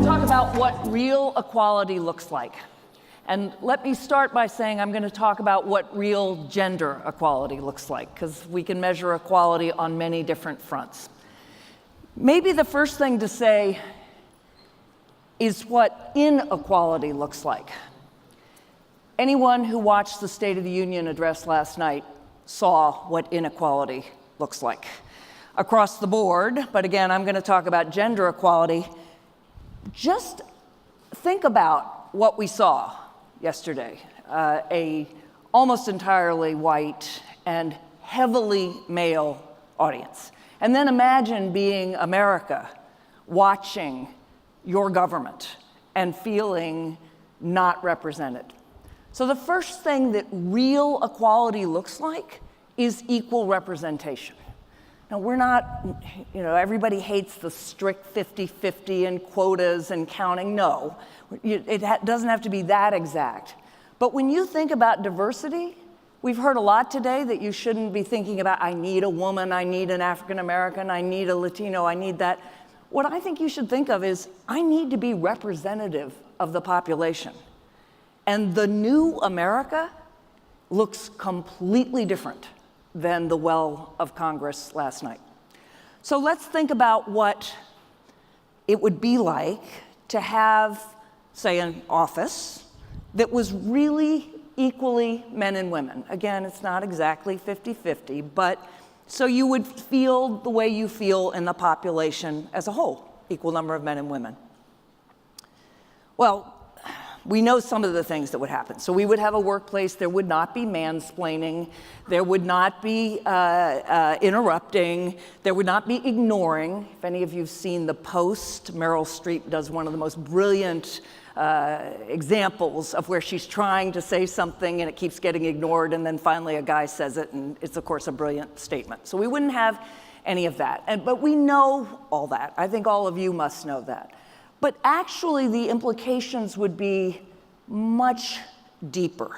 talk about what real equality looks like. And let me start by saying I'm going to talk about what real gender equality looks like, because we can measure equality on many different fronts. Maybe the first thing to say is what inequality looks like. Anyone who watched the State of the Union address last night saw what inequality looks like across the board. But again, I'm going to talk about gender equality. Just think about what we saw yesterday. A almost entirely white and heavily male audience. And then imagine being America, watching your government and feeling not represented. So the first thing that real equality looks like is equal representation. Now, we're not, everybody hates the strict 50-50 and quotas and counting. No, it doesn't have to be that exact. But when you think about diversity, we've heard a lot today that you shouldn't be thinking about, I need a woman, I need an African American, I need a Latino, I need that. What I think you should think of is, I need to be representative of the population. And the new America looks completely different than the well of Congress last night. So let's think about what it would be like to have, say, an office that was really equally men and women. Again, it's not exactly 50-50, but so you would feel the way you feel in the population as a whole, equal number of men and women. Well, we know some of the things that would happen. So we would have a workplace, there would not be mansplaining, there would not be interrupting, there would not be ignoring. If any of you have seen The Post, Meryl Streep does one of the most brilliant examples of where she's trying to say something and it keeps getting ignored, and then finally a guy says it, and it's of course a brilliant statement. So we wouldn't have any of that. But we know all that. I think all of you must know that. But actually, the implications would be much deeper.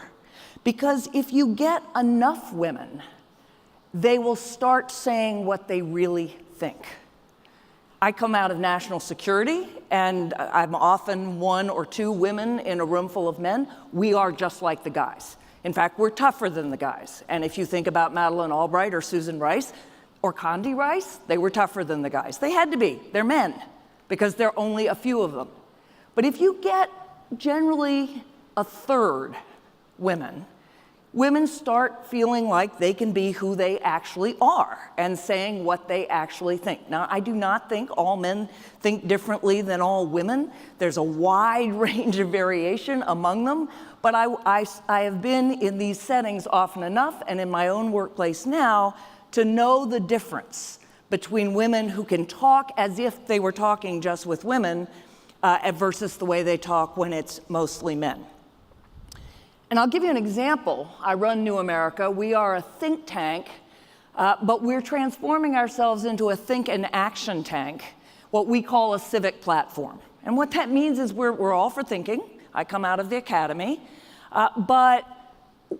Because if you get enough women, they will start saying what they really think. I come out of national security, and I'm often one or two women in a room full of men. We are just like the guys. In fact, we're tougher than the guys. And if you think about Madeleine Albright or Susan Rice or Condi Rice, they were tougher than the guys. They had to be. They're men, because there are only a few of them. But if you get generally a third women, women start feeling like they can be who they actually are and saying what they actually think. Now, I do not think all men think differently than all women. There's a wide range of variation among them, but I have been in these settings often enough, and in my own workplace now, to know the difference between women who can talk as if they were talking just with women versus the way they talk when it's mostly men. And I'll give you an example. I run New America. We are a think tank, but we're transforming ourselves into a think and action tank, what we call a civic platform. And what that means is we're all for thinking. I come out of the academy, but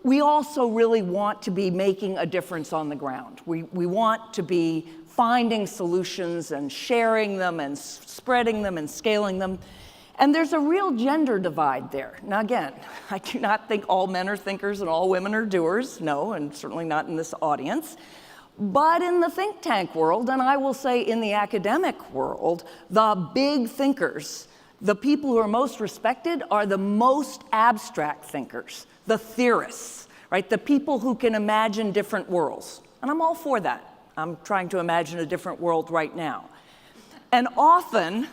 we also really want to be making a difference on the ground. We want to be finding solutions and sharing them and spreading them and scaling them. And there's a real gender divide there. Now again, I do not think all men are thinkers and all women are doers. No, and certainly not in this audience. But in the think tank world, and I will say in the academic world, the big thinkers, the people who are most respected, are the most abstract thinkers, the theorists, right? The people who can imagine different worlds. And I'm all for that. I'm trying to imagine a different world right now. And often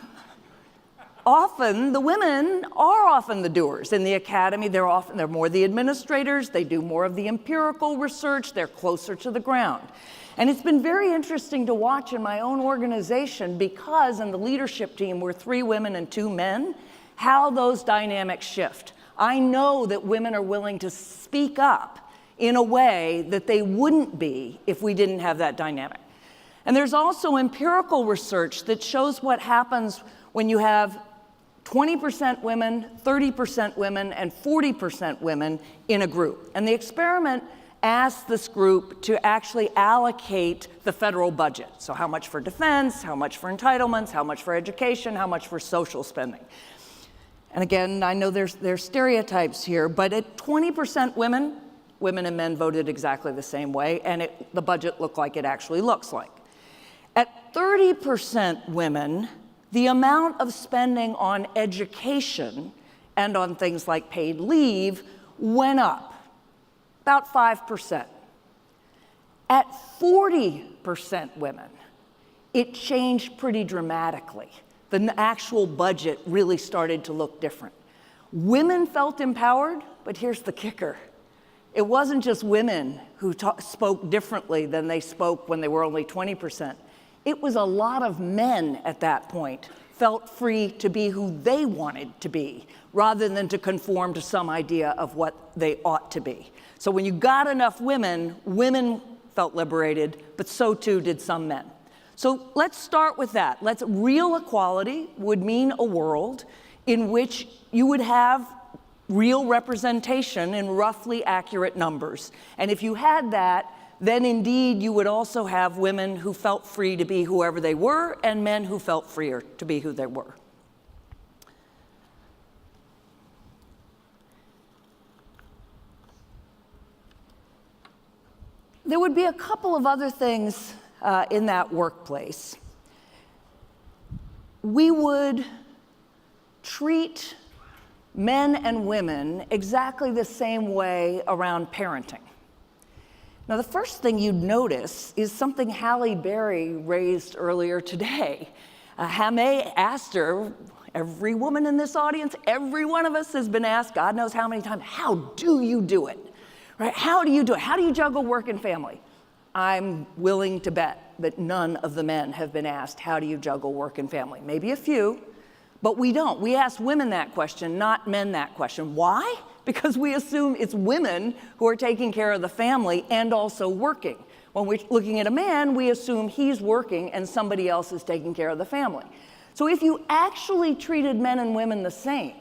the women are often the doers. In the academy, they're more the administrators, they do more of the empirical research, they're closer to the ground. And it's been very interesting to watch in my own organization, because in the leadership team we're 3 women and 2 men, how those dynamics shift. I know that women are willing to speak up in a way that they wouldn't be if we didn't have that dynamic. And there's also empirical research that shows what happens when you have 20% women, 30% women, and 40% women in a group. And the experiment asked this group to actually allocate the federal budget. So how much for defense, how much for entitlements, how much for education, how much for social spending. And again, I know there's stereotypes here, but at 20% women and men voted exactly the same way, and the budget looked like it actually looks like. At 30% women, the amount of spending on education and on things like paid leave went up, about 5%. At 40% women, it changed pretty dramatically. The actual budget really started to look different. Women felt empowered, but here's the kicker. It wasn't just women who spoke differently than they spoke when they were only 20%. It was a lot of men at that point felt free to be who they wanted to be, rather than to conform to some idea of what they ought to be. So when you got enough women, women felt liberated, but so too did some men. So let's start with that. Real equality would mean a world in which you would have real representation in roughly accurate numbers. And if you had that, then indeed you would also have women who felt free to be whoever they were and men who felt freer to be who they were. There would be a couple of other things in that workplace. We would treat men and women exactly the same way around parenting. Now, the first thing you'd notice is something Halle Berry raised earlier today. Halle asked her, every woman in this audience, every one of us has been asked, God knows how many times, how do you do it? Right? How do you do it? How do you juggle work and family? I'm willing to bet that none of the men have been asked, how do you juggle work and family? Maybe a few, but we don't. We ask women that question, not men that question. Why? Because we assume it's women who are taking care of the family and also working. When we're looking at a man, we assume he's working and somebody else is taking care of the family. So if you actually treated men and women the same,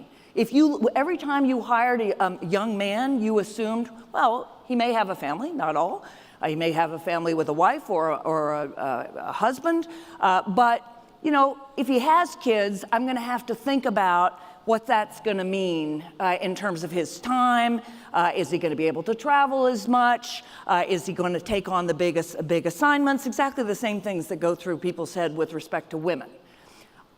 every time you hired a young man, you assumed, well, he may have a family, not all. He may have a family with a wife or a husband, but if he has kids, I'm going to have to think about what that's going to mean in terms of his time. Is he going to be able to travel as much? Is he going to take on the big assignments? Exactly the same things that go through people's head with respect to women.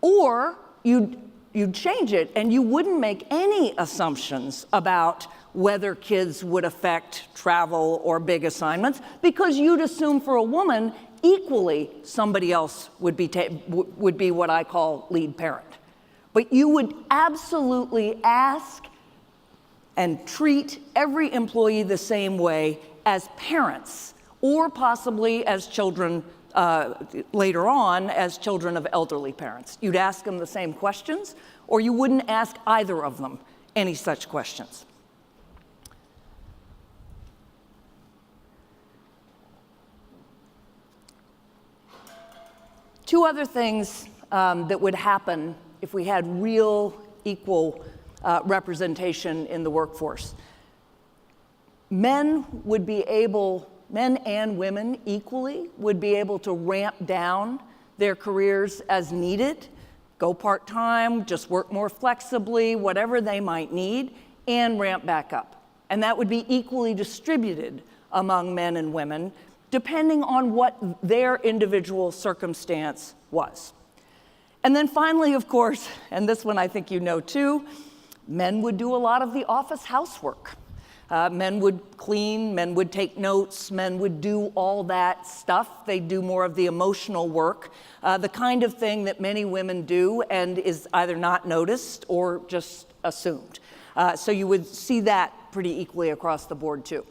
Or you'd change it and you wouldn't make any assumptions about whether kids would affect travel or big assignments, because you'd assume for a woman, equally, somebody else would be what I call lead parent. But you would absolutely ask and treat every employee the same way as parents, or possibly as children later on, as children of elderly parents. You'd ask them the same questions, or you wouldn't ask either of them any such questions. Two other things that would happen if we had real equal representation in the workforce. Men and women equally would be able to ramp down their careers as needed, go part-time, just work more flexibly, whatever they might need, and ramp back up. And that would be equally distributed among men and women, depending on what their individual circumstance was. And then finally, of course, and this one I think you know too, men would do a lot of the office housework. Men would clean, men would take notes, men would do all that stuff. They'd do more of the emotional work, the kind of thing that many women do and is either not noticed or just assumed. So you would see that pretty equally across the board too.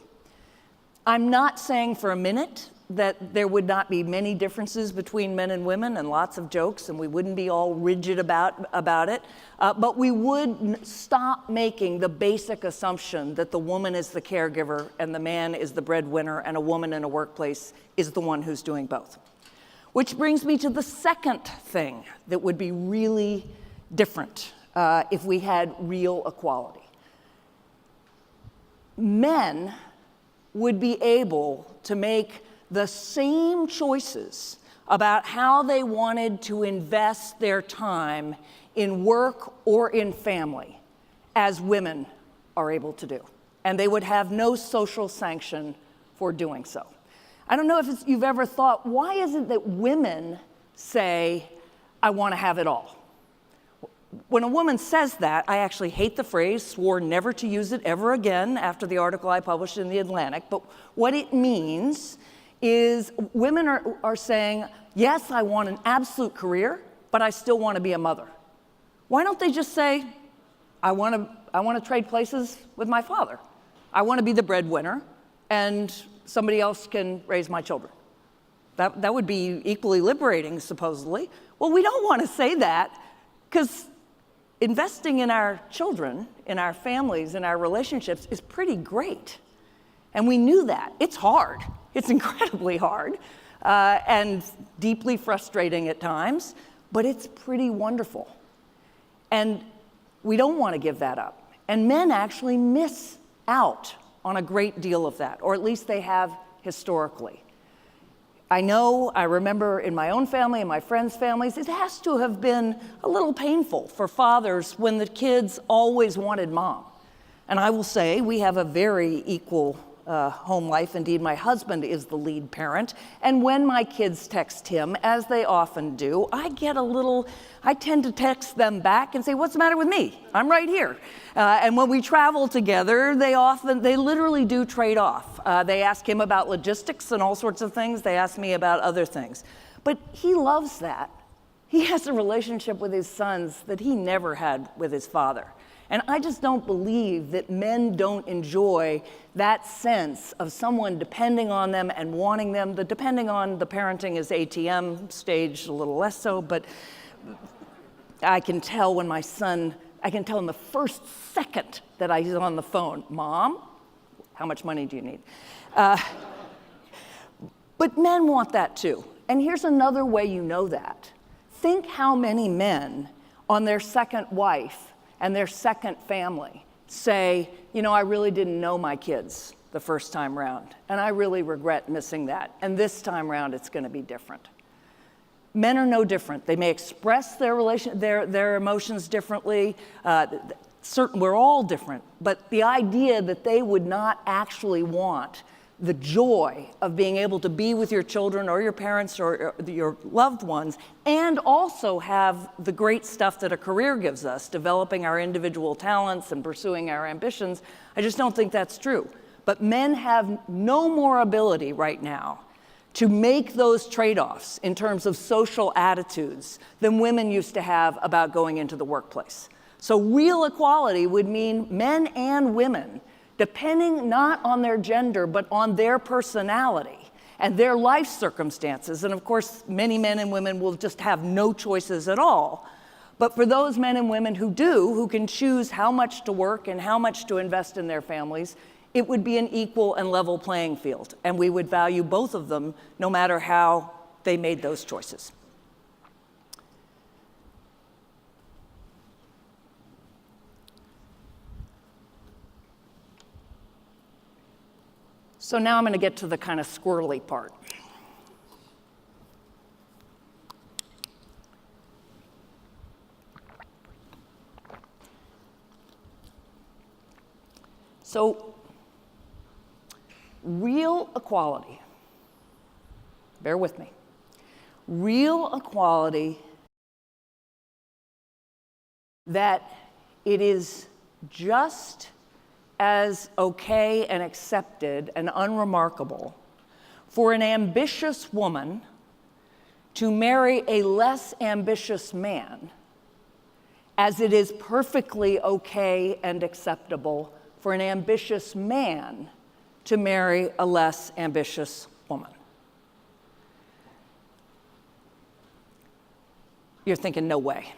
I'm not saying for a minute that there would not be many differences between men and women and lots of jokes, and we wouldn't be all rigid about it, but we would stop making the basic assumption that the woman is the caregiver and the man is the breadwinner and a woman in a workplace is the one who's doing both. Which brings me to the second thing that would be really different if we had real equality. Men would be able to make the same choices about how they wanted to invest their time in work or in family as women are able to do. And they would have no social sanction for doing so. I don't know if you've ever thought, why is it that women say, I want to have it all? When a woman says that, I actually hate the phrase, swore never to use it ever again after the article I published in The Atlantic, but what it means is women are saying, yes, I want an absolute career, but I still want to be a mother. Why don't they just say, I want to trade places with my father. I want to be the breadwinner, and somebody else can raise my children. That would be equally liberating, supposedly. Well, we don't want to say that, because investing in our children, in our families, in our relationships is pretty great. And we knew that. It's hard. It's incredibly hard and deeply frustrating at times, but it's pretty wonderful. And we don't want to give that up. And men actually miss out on a great deal of that, or at least they have historically. I remember in my own family and my friends' families, it has to have been a little painful for fathers when the kids always wanted mom. And I will say we have a very equal home life. Indeed, my husband is the lead parent. And when my kids text him, as they often do, I tend to text them back and say, what's the matter with me? I'm right here. And when we travel together, they literally do trade off. They ask him about logistics and all sorts of things. They ask me about other things. But he loves that. He has a relationship with his sons that he never had with his father. And I just don't believe that men don't enjoy that sense of someone depending on them and wanting them. The depending on the parenting is ATM stage, a little less so, but I can tell when my son, I can tell in the first second that he's on the phone, Mom, how much money do you need? But men want that too. And here's another way you know that. Think how many men on their second wife and their second family say, I really didn't know my kids the first time round, and I really regret missing that, and this time round it's going to be different. Men are no different. They may express their emotions differently. We're all different, but the idea that they would not actually want the joy of being able to be with your children or your parents or your loved ones, and also have the great stuff that a career gives us, developing our individual talents and pursuing our ambitions, I just don't think that's true. But men have no more ability right now to make those trade-offs in terms of social attitudes than women used to have about going into the workplace. So real equality would mean men and women, depending not on their gender, but on their personality and their life circumstances. And of course, many men and women will just have no choices at all. But for those men and women who can choose how much to work and how much to invest in their families, it would be an equal and level playing field. And we would value both of them, no matter how they made those choices. So now I'm going to get to the kind of squirrely part. So, real equality, bear with me, real equality that it is just as okay and accepted and unremarkable for an ambitious woman to marry a less ambitious man as it is perfectly okay and acceptable for an ambitious man to marry a less ambitious woman. You're thinking, no way.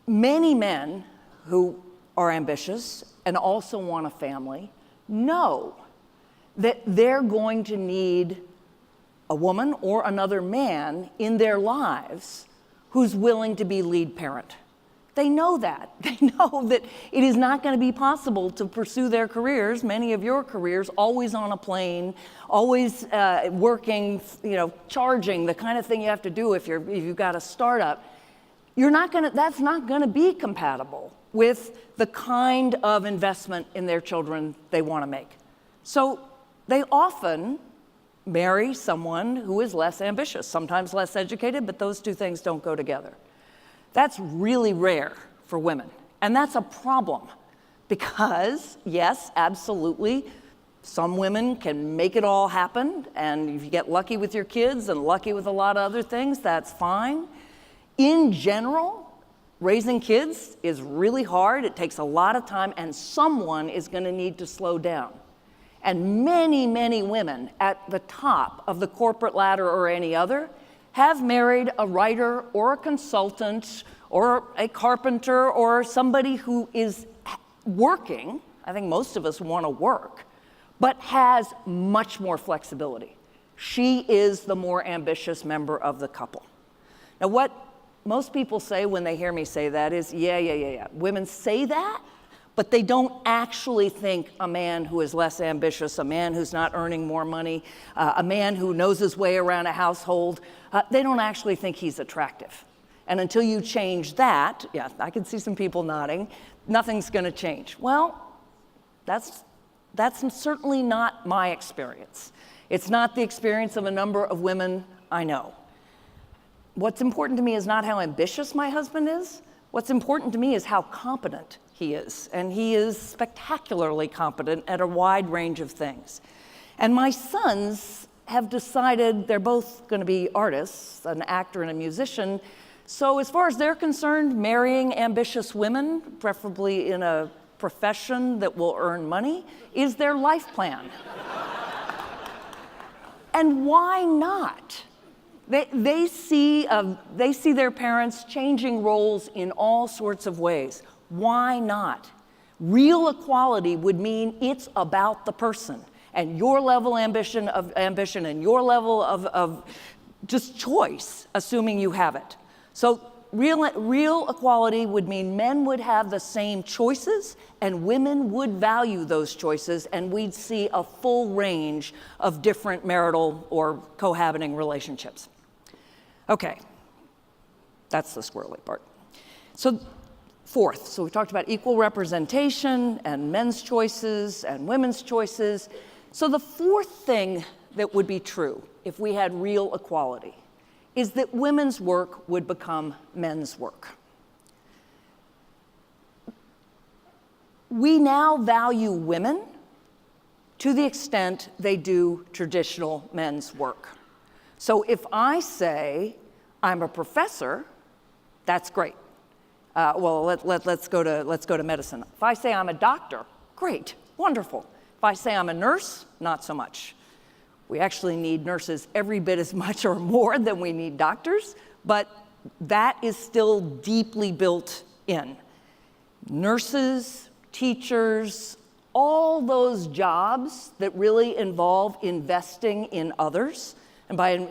Many men who are ambitious and also want a family know that they're going to need a woman or another man in their lives who's willing to be lead parent. They know that. They know that it is not going to be possible to pursue their careers, many of your careers, always on a plane, always working, charging, the kind of thing you have to do if you've got a startup. That's not going to be compatible with the kind of investment in their children they want to make. So they often marry someone who is less ambitious, sometimes less educated, but those two things don't go together. That's really rare for women, and that's a problem because, yes, absolutely, some women can make it all happen, and if you get lucky with your kids and lucky with a lot of other things, that's fine. In general, raising kids is really hard. It takes a lot of time, and someone is going to need to slow down. And many, many women at the top of the corporate ladder or any other have married a writer or a consultant or a carpenter or somebody who is working. I think most of us want to work, but has much more flexibility. She is the more ambitious member of the couple. Now, what most people say when they hear me say that is, yeah. Women say that, but they don't actually think a man who is less ambitious, a man who's not earning more money, a man who knows his way around a household, they don't actually think he's attractive. And until you change that, yeah, I can see some people nodding, nothing's going to change. Well, that's certainly not my experience. It's not the experience of a number of women I know. What's important to me is not how ambitious my husband is. What's important to me is how competent he is. And he is spectacularly competent at a wide range of things. And my sons have decided they're both going to be artists, an actor and a musician. So as far as they're concerned, marrying ambitious women, preferably in a profession that will earn money, is their life plan. And why not? They see their parents changing roles in all sorts of ways. Why not? Real equality would mean it's about the person and your level of ambition and your level of just choice, assuming you have it. So real equality would mean men would have the same choices and women would value those choices, and we'd see a full range of different marital or cohabiting relationships. Okay, that's the squirrely part. So fourth, so we talked about equal representation and men's choices and women's choices. So the fourth thing that would be true if we had real equality is that women's work would become men's work. We now value women to the extent they do traditional men's work. So if I say I'm a professor, that's great. Let's go to medicine. If I say I'm a doctor, great, wonderful. If I say I'm a nurse, not so much. We actually need nurses every bit as much or more than we need doctors, but that is still deeply built in. Nurses, teachers, all those jobs that really involve investing in others, and by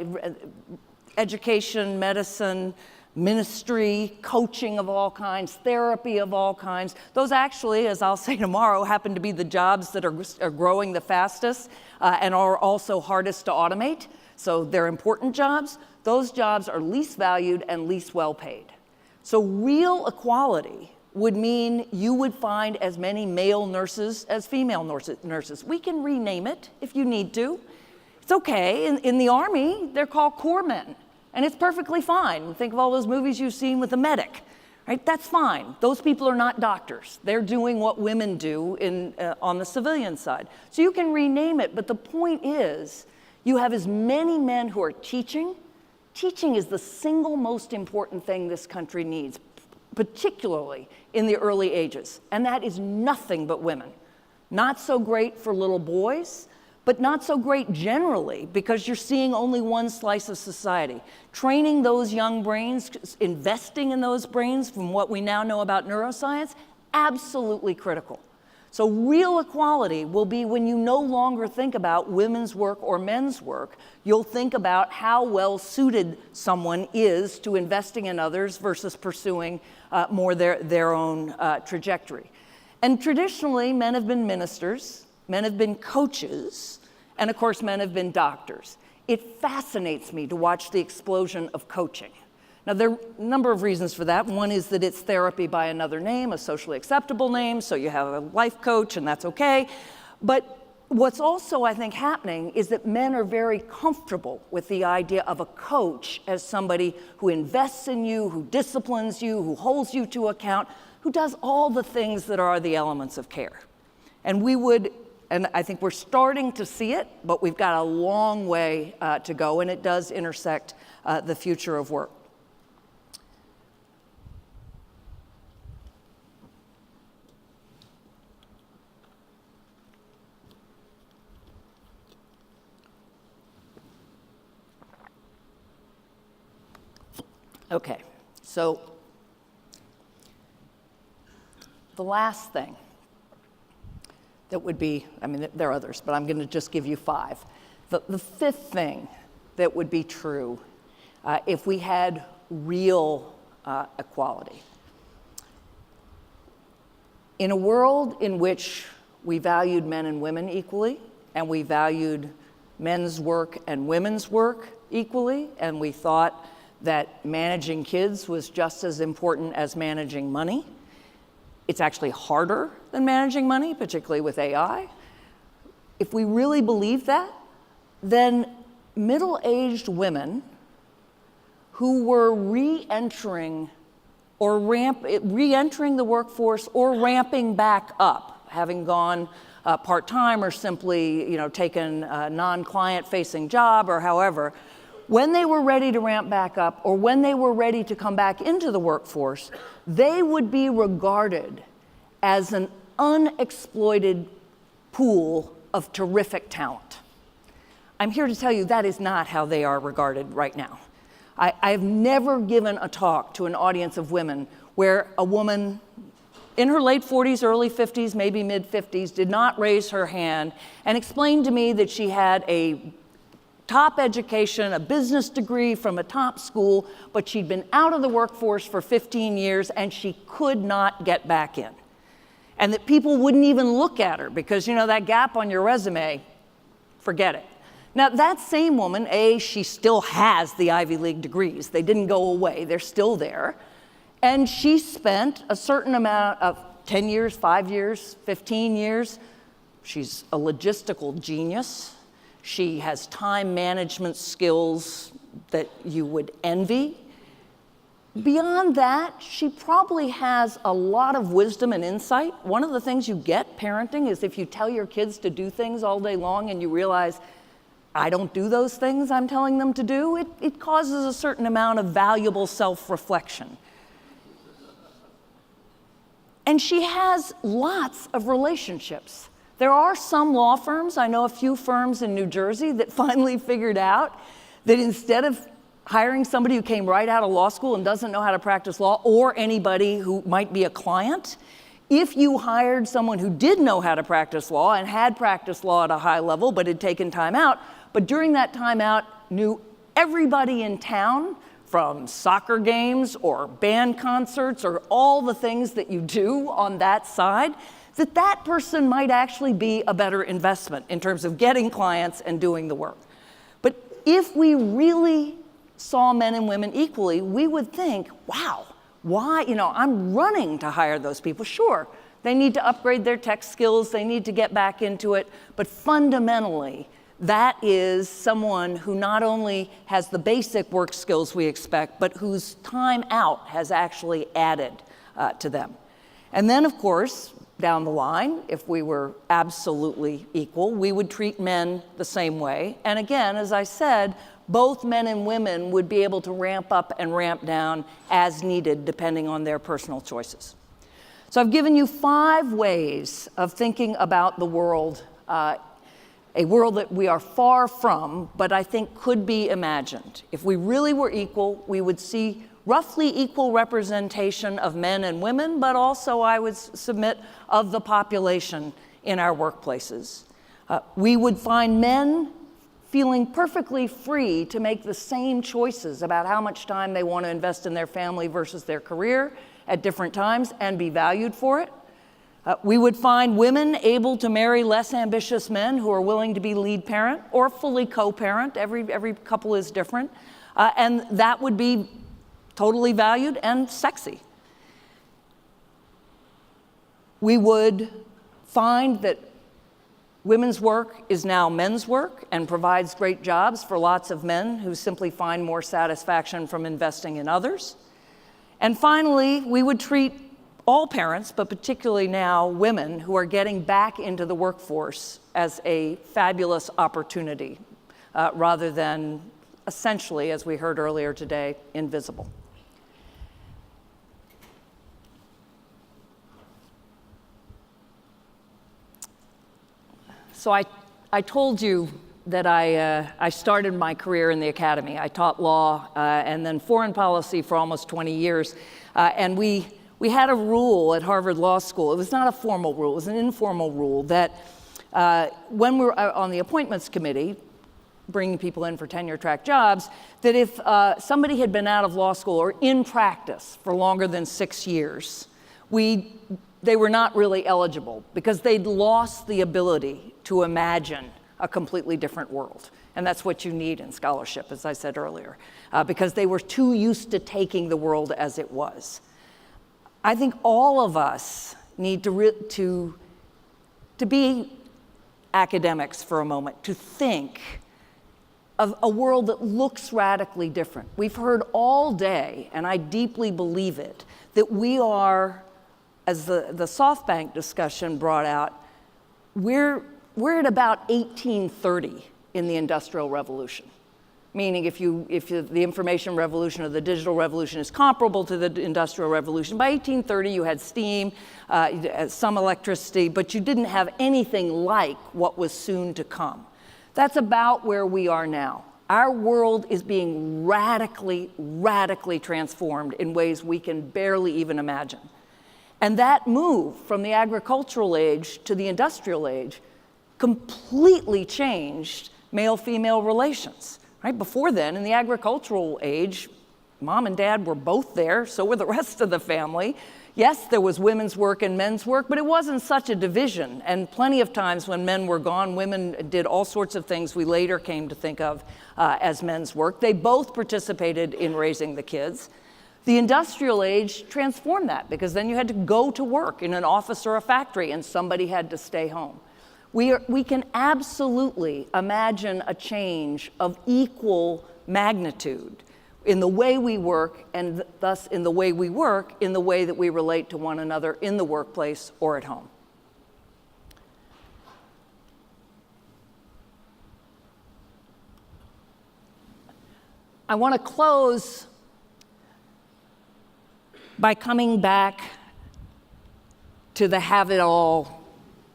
education, medicine, ministry, coaching of all kinds, therapy of all kinds. Those actually, as I'll say tomorrow, happen to be the jobs that are growing the fastest and are also hardest to automate. So they're important jobs. Those jobs are least valued and least well paid. So real equality would mean you would find as many male nurses as female nurses. We can rename it if you need to. It's okay. In the Army, they're called corps men. And it's perfectly fine. Think of all those movies you've seen with a medic, right? That's fine. Those people are not doctors. They're doing what women do on the civilian side. So you can rename it, but the point is, you have as many men who are teaching. Teaching is the single most important thing this country needs, particularly in the early ages. And that is nothing but women. Not so great for little boys, but not so great generally, because you're seeing only one slice of society. Training those young brains, investing in those brains from what we now know about neuroscience, absolutely critical. So real equality will be when you no longer think about women's work or men's work. You'll think about how well suited someone is to investing in others versus pursuing more their own trajectory. And traditionally, men have been ministers, men have been coaches, and of course, men have been doctors. It fascinates me to watch the explosion of coaching. Now, there are a number of reasons for that. One is that it's therapy by another name, a socially acceptable name, so you have a life coach, and that's okay. But what's also, I think, happening is that men are very comfortable with the idea of a coach as somebody who invests in you, who disciplines you, who holds you to account, who does all the things that are the elements of care. And I think we're starting to see it, but we've got a long way to go, and it does intersect the future of work. Okay, so the last thing that would be, I mean, there are others, but I'm going to just give you 5. The fifth thing that would be true if we had real equality. In a world in which we valued men and women equally, and we valued men's work and women's work equally, and we thought that managing kids was just as important as managing money. It's actually harder than managing money, particularly with AI. If we really believe that, then middle-aged women who were re-entering the workforce or ramping back up, having gone part-time or simply, taken a non-client-facing job or however, when they were ready to ramp back up or when they were ready to come back into the workforce, they would be regarded as an unexploited pool of terrific talent. I'm here to tell you that is not how they are regarded right now. I've never given a talk to an audience of women where a woman in her late 40s, early 50s, maybe mid-50s, did not raise her hand and explain to me that she had a top education, a business degree from a top school, but she'd been out of the workforce for 15 years and she could not get back in. And that people wouldn't even look at her because, that gap on your resume, forget it. Now, that same woman, she still has the Ivy League degrees. They didn't go away, they're still there. And she spent a certain amount of 10 years, 5 years, 15 years. She's a logistical genius. She has time management skills that you would envy. Beyond that, she probably has a lot of wisdom and insight. One of the things you get parenting is if you tell your kids to do things all day long and you realize, I don't do those things I'm telling them to do, it causes a certain amount of valuable self-reflection. And she has lots of relationships. There are some law firms, I know a few firms in New Jersey that finally figured out that instead of hiring somebody who came right out of law school and doesn't know how to practice law, or anybody who might be a client, if you hired someone who did know how to practice law and had practiced law at a high level but had taken time out, but during that time out knew everybody in town, from soccer games or band concerts or all the things that you do on that side, that person might actually be a better investment in terms of getting clients and doing the work. But if we really saw men and women equally, we would think, wow, why, I'm running to hire those people. Sure, they need to upgrade their tech skills, they need to get back into it, but fundamentally, that is someone who not only has the basic work skills we expect, but whose time out has actually added to them. And then, of course, down the line, if we were absolutely equal, we would treat men the same way. And again, as I said, both men and women would be able to ramp up and ramp down as needed, depending on their personal choices. So I've given you 5 ways of thinking about the world, a world that we are far from, but I think could be imagined. If we really were equal, we would see roughly equal representation of men and women, but also, I would submit, of the population in our workplaces. We would find men feeling perfectly free to make the same choices about how much time they want to invest in their family versus their career at different times and be valued for it. We would find women able to marry less ambitious men who are willing to be lead parent or fully co-parent. Every couple is different. And that would be totally valued and sexy. We would find that women's work is now men's work and provides great jobs for lots of men who simply find more satisfaction from investing in others. And finally, we would treat all parents, but particularly now women who are getting back into the workforce, as a fabulous opportunity, rather than essentially, as we heard earlier today, invisible. So I told you that I started my career in the academy. I taught law and then foreign policy for almost 20 years. And we had a rule at Harvard Law School. It was not a formal rule, it was an informal rule that when we were on the appointments committee, bringing people in for tenure-track jobs, that if somebody had been out of law school or in practice for longer than 6 years, they were not really eligible because they'd lost the ability to imagine a completely different world. And that's what you need in scholarship, as I said earlier, because they were too used to taking the world as it was. I think all of us need to be academics for a moment, to think of a world that looks radically different. We've heard all day, and I deeply believe it, that we are, as the SoftBank discussion brought out, we're at about 1830 in the Industrial Revolution. Meaning if the information revolution or the digital revolution is comparable to the Industrial Revolution, by 1830 you had steam, some electricity, but you didn't have anything like what was soon to come. That's about where we are now. Our world is being radically, radically transformed in ways we can barely even imagine. And that move from the agricultural age to the industrial age completely changed male-female relations. Right? Before then, in the agricultural age, mom and dad were both there, so were the rest of the family. Yes, there was women's work and men's work, but it wasn't such a division. And plenty of times when men were gone, women did all sorts of things we later came to think of as men's work. They both participated in raising the kids. The industrial age transformed that because then you had to go to work in an office or a factory and somebody had to stay home. We can absolutely imagine a change of equal magnitude in the way we work, and thus in the way we work, in the way that we relate to one another in the workplace or at home. I want to close by coming back to the have-it-all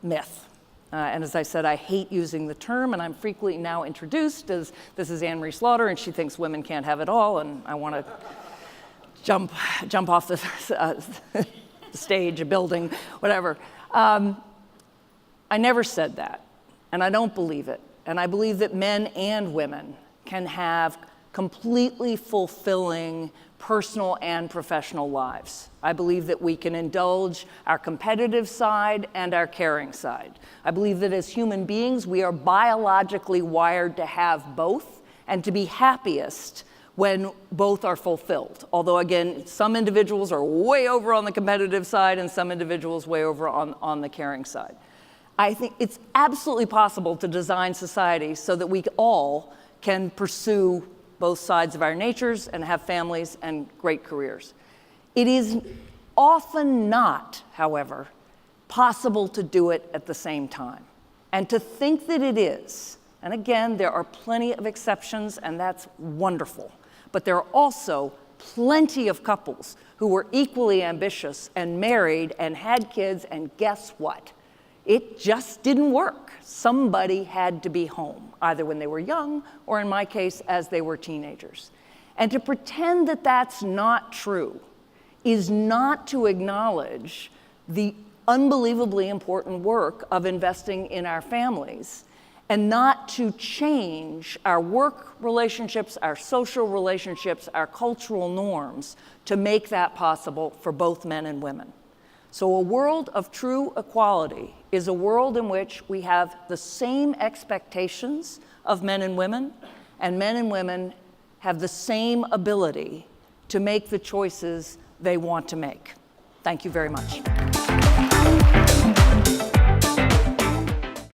myth. And as I said, I hate using the term, and I'm frequently now introduced as this is Anne Marie Slaughter, and she thinks women can't have it all, and I want to jump off the stage, a building, whatever. I never said that, and I don't believe it. And I believe that men and women can have completely fulfilling personal and professional lives. I believe that we can indulge our competitive side and our caring side. I believe that as human beings, we are biologically wired to have both and to be happiest when both are fulfilled. Although again, some individuals are way over on the competitive side and some individuals way over on the caring side. I think it's absolutely possible to design society so that we all can pursue both sides of our natures and have families and great careers. It is often not, however, possible to do it at the same time. And to think that it is, and again, there are plenty of exceptions, and that's wonderful, but there are also plenty of couples who were equally ambitious and married and had kids, and guess what? It just didn't work. Somebody had to be home, either when they were young or in my case, as they were teenagers. And to pretend that that's not true is not to acknowledge the unbelievably important work of investing in our families, and not to change our work relationships, our social relationships, our cultural norms to make that possible for both men and women. So a world of true equality is a world in which we have the same expectations of men and women have the same ability to make the choices they want to make. Thank you very much.